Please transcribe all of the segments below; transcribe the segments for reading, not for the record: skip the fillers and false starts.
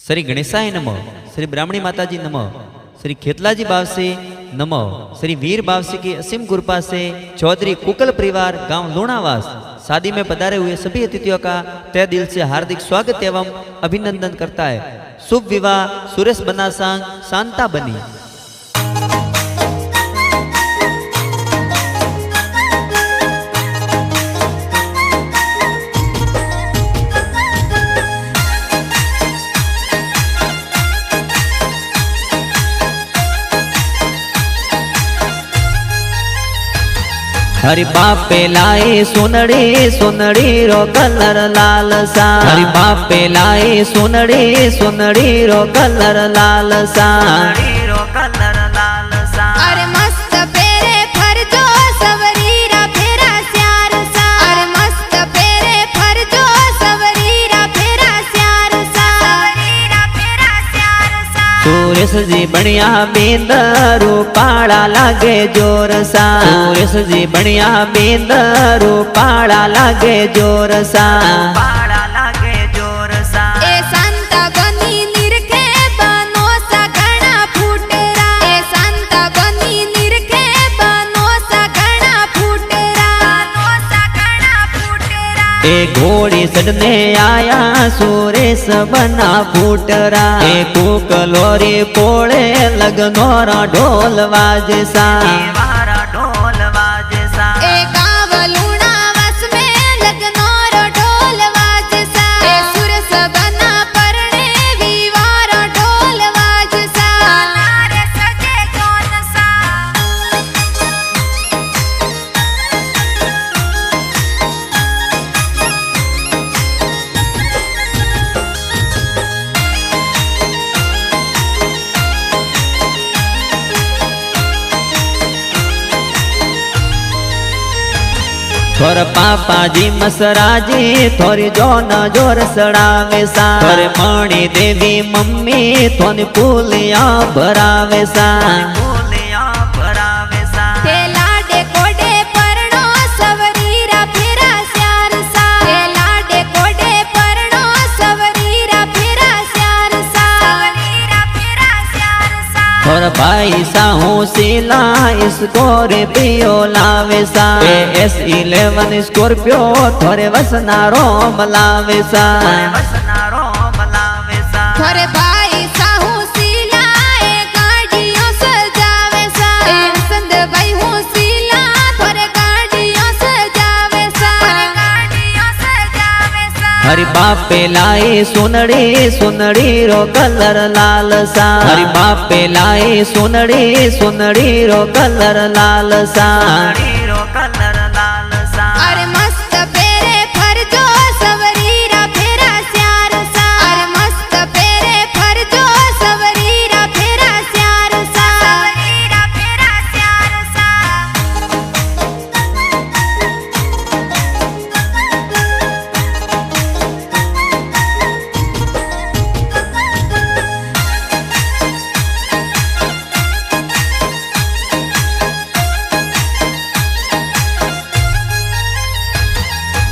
श्री गणेशाय नमः, श्री ब्राह्मणी माताजी नमः, श्री खेतलाजी बावसे नमः, श्री वीर बावसे की असीम कृपा से चौधरी कुकल परिवार गांव लूणावास शादी में पधारे हुए सभी अतिथियों का तहे दिल से हार्दिक स्वागत एवं अभिनंदन करता है। शुभ विवाह सुरेश बनासांग शांता बनी। हरि बापे लाए सोनड़ी सोनड़ी रो कलर लाल सा। हरि बापे लाए सोनड़ी सोनड़ी रो कलर लाल सा। अरे मस्त पेरे फरजो सवरीरा फेरा स्यार सा। अरे मस्त पेरे फरजो सवरीरा फेरा स्यार सा। सवरीरा फेरा स्यार सा। सुरेश जी बढ़िया बेंदरू पाड़ा लागे जोर सा। सुरेश जी बढ़िया बेंदरू पाड़ा लागे जोर सा। पाड़ा लागे जोर सा। ए संता बनी निरखे बनो सा घना फूटरा। ए संता बनी निरखे बनो सा घना फूटरा। बनो सा घना फूटरा। ए घोड़ी चढ़ने आया सुरेश बना फूटरा। ए कुकलोरी पोड़े लगनोरा ढोल वाजे सा। ढोल वाजे सा। ए गाँव लूणावास में लगनोरो ढोल वाज सा। ए सुरस बना परणे विवार ढोल वाज सा। नारे सजे कौन सा। थोर पापा जी मसराजी थोरी जोन जोर सड़ावे सा। थोर मणि देवी मम्मी थोन पुलिया भरावे सा। ते लाडे कोडे परणो सवरीरा फेरा स्यार सा। ते लाडे कोडे परणो सवरीरा फेरा स्यार सा। सवरीरा फेरा स्यार सा। थोर भाई साहू सीला स्कोरे पियो लावे सा। S11 स्कॉर्पियो थोरे वसना रोम लावे सा। थोरे भाई साहू सीला ए गाड़ियों सजावे सा। ए संद भाई हूँ सीला थोरे गाड़ियों सजावे सा। गाड़ियों सजावे सा। हरि बापे लाई सोनड़ी सोनड़ी रो कलर लाल सा। हरि बापे लाई सोनड़ी सोनड़ी रो कलर लाल सा। अरे मस्त पेरे फरजो सवरीरा फेरा स्यार सा। अरे मस्त पेरे फरजो सवरीरा फेरा स्यार सा। सवरीरा फेरा स्यार सा।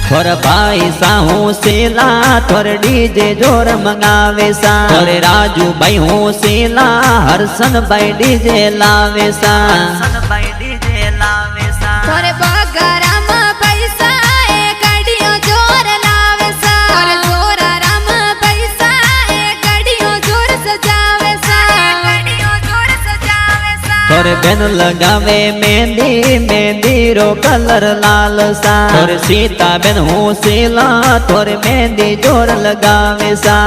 थोर भाई साहू सीला थोर डीजे जोर मंगावे सा। थोर राजू भाई हूँ सीला हरसन भाई डीजे लावे सा। थोरे बगाराम पैसा ए गाड़ियों जोर लावे सा। थोरे जोराराम पैसा ए गाड़ियों जोर सजावे सा। गाड़ियों जोर सजावे सा। थोर बेन लगावे मेहंदी मेहंदी रो कलर लाल सा। थोर सीता बेन हूँ सीला थोर मेहंदी जोर लगावे सा।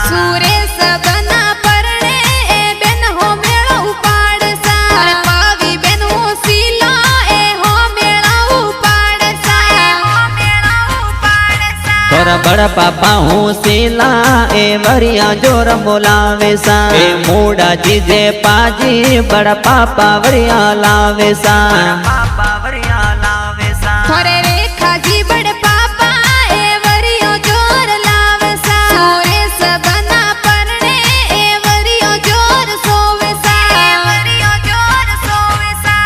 सुरेश बना परणे ए बेन हो मेळा उपाड़ सा। अरे पावी बेन हो सीला ए हो मेळा उपाड़ सा। हो मेळा उपाड़ सा। थोर बड़ पापा हूँ सीला ए वरिया जोर बोलावे सा। ए मूड़ा जीजे पाजी बड़ा पापा वरिया लावे सा। थोरे रेखा जी बड़ पापा ए वरियो जोर लावे सा। सुरेश बना परणे ए वरियो जोर सोवे सा। वरियो जोर सोवे सा।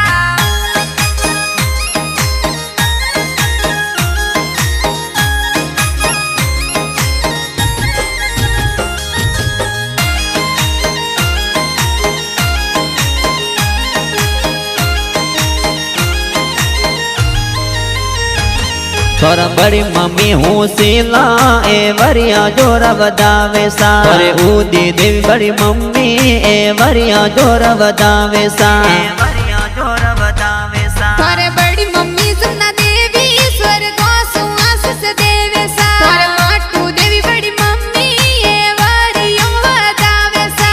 बड़ी मम्मी हूँ सीला ए वरिया जोर वदावे सा अरे उदी देवी बड़ी मम्मी ए वरिया जोर वदावे सा वरिया जोर वदावे सा थारे बड़ी मम्मी जमुना देवी स्वर्गों से आशीष देवे सा थारे माटू देवी बड़ी मम्मी ये वरियों वदावे सा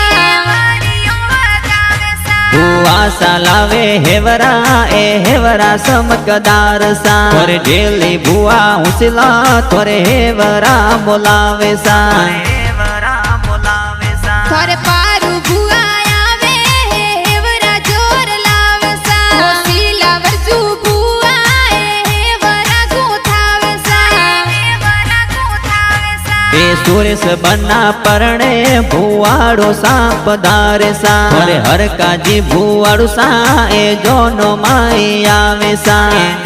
वरियों वदावे सा आशा लावे हेवरा ए हेवरा समकदार सा तोरे डेली बुआ उसिला तोरे हेवरा बोलावे सा हेवरा बोलावे सा थारे पारू बुआ आवे हेवरा जोर लावे सा ओसीला वरजू बुआ हेवरा गुथावे सा हेवरा गुथावे सा ए सुरेश बन्ना परणे भुवाड़ो सांप धारे सा अरे हर काजी भुवाड़ो सा ए जोनो माई आवे सा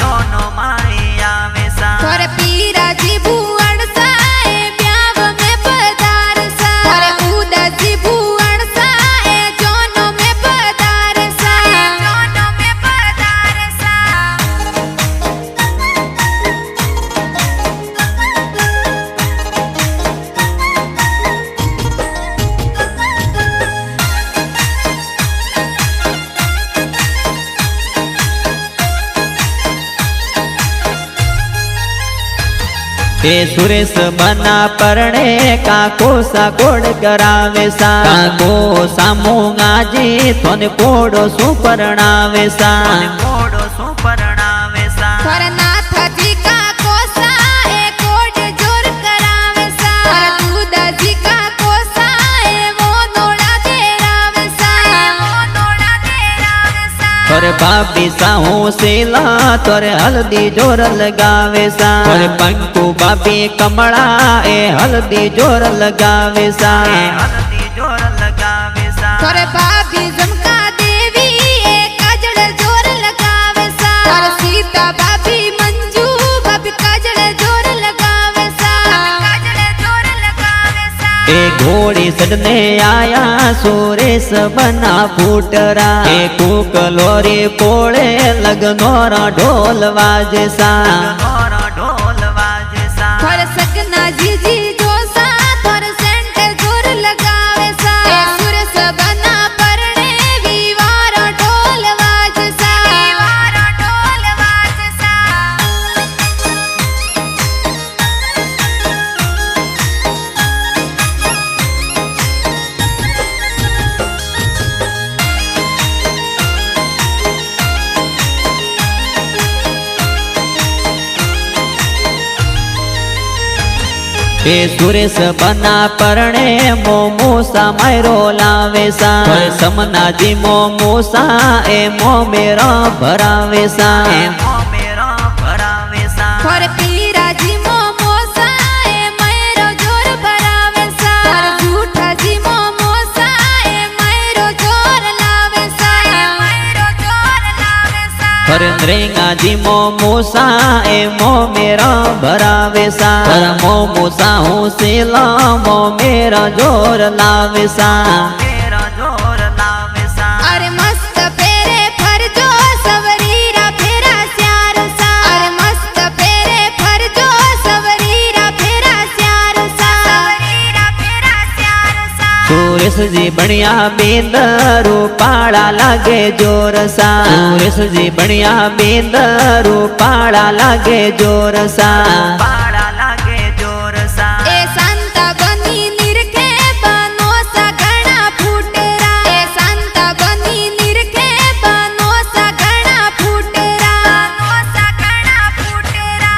जोनो माई आवे सा थारे पीरा जी बुआड़ सा ए ब्याव में पधार सा थारे उदा जी बुआड़ सा ए जोनो में पधार सा जोनो में पधार सा ए सुरेश बना परणे काको सा कोड करावे सा काको सामूंगा जी थोने कोडो सु परणावे सा कोडो सु परणावे सा थारे नाथा जी का कोसा ए कोड जोर करावे सा थारे उदा जी का कोसा ए वो नोड़ा तेरावे सा वो नोड़ा तेरावे सा तोरे भाभी साहू सीला तोरे हल्दी जोर लगावे सा तोरे पंकु भाभी कमला ए हल्दी जोर लगावे सा हल्दी जोर लगावे सा थारे भाभी जमका देवी ए काजल जोर लगावे सा थारे सीता भाभी मंजू भाभी काजल जोर लगावे सा काजल जोर लगावे सा ए घोड़ी सडने आया सुरेश बना फूटरा ए कुकलोरी पोळे लगनोरा ढोल वाजे सा ढोल वाजे सा थारे सगना जी जी जोसा थारे सेंट जोर लगावे सा सुरेश बना परणे विवारा ढोल वाज सा विवारा ढोल वाज सा ए सुरेश बना परणे मोमोसा मायरो लावे सा समना जी मोमोसा ए मो मेरा भरावे सा मो मेरा भरावे सा थारे पीरा जी मोमोसा ए मैरो जोर भरावे सा थारे झूठा जी मोमोसा ए मैरो जोर लावे सा मैरो जोर लावे सा हरेंद्रेंगा जी मोमोसा ए मो मेरा भरावे सा मोमोसा हूँ सीला मो मेरा जोर लावे सा मेरा जोर लावे सा अरे मस्त फेरे फरजो सवरीरा फेरा स्यार सा अरे मस्त फेरे फरजो सवरीरा फेरा स्यार सा सवरीरा फेरा स्यार सा सुरेश जी बढ़िया बेंदरू पाड़ा लागे जोर सा सुरेश जी बढ़िया बेंदरू पाड़ा लागे जोर सा पाड़ा लागे जोर सा ए संता बनी निरखे बनो सा घना फूटरा ए संता बनी निरखे बनो सा घना फूटरा बनो सा घना फूटरा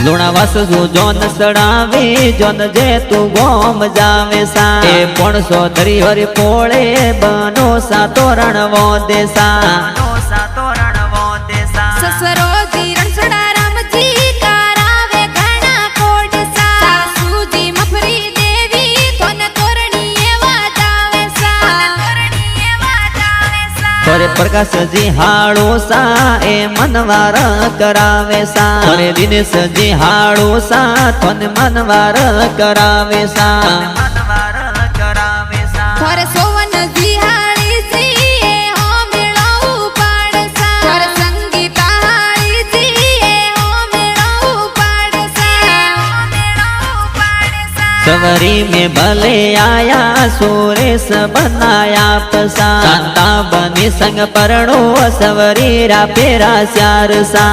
લુણાવાસ જો જોન સડાવે જોન જે તું ગોમ જાવે સા એ પોણસો ધરી હરી પોળે બનો સા તોરણ વોદે સા બનો સા તોરણ વોદે સા ससरो जी रणछड़ा राम जी करावे घना कोड सा सासू जी मफरी देवी थोन तोरणी वाजावे सा तोरणी वाजावे सा तोरे प्रकाश जी हाड़ो सा ए मनवार करावे सा अरे दिनेश जी हाड़ो सा थन मनवार करावे सा थोर सोवन जी हाड़ी जी ए हो मेळो पाड़सा थोर संगीता हाड़ी जी ए हो मेळो पाड़सा सवरी में भले आया सुरेश बनाया पसा कांता बनी संग परणो सवरी रा पेरा स्यार सा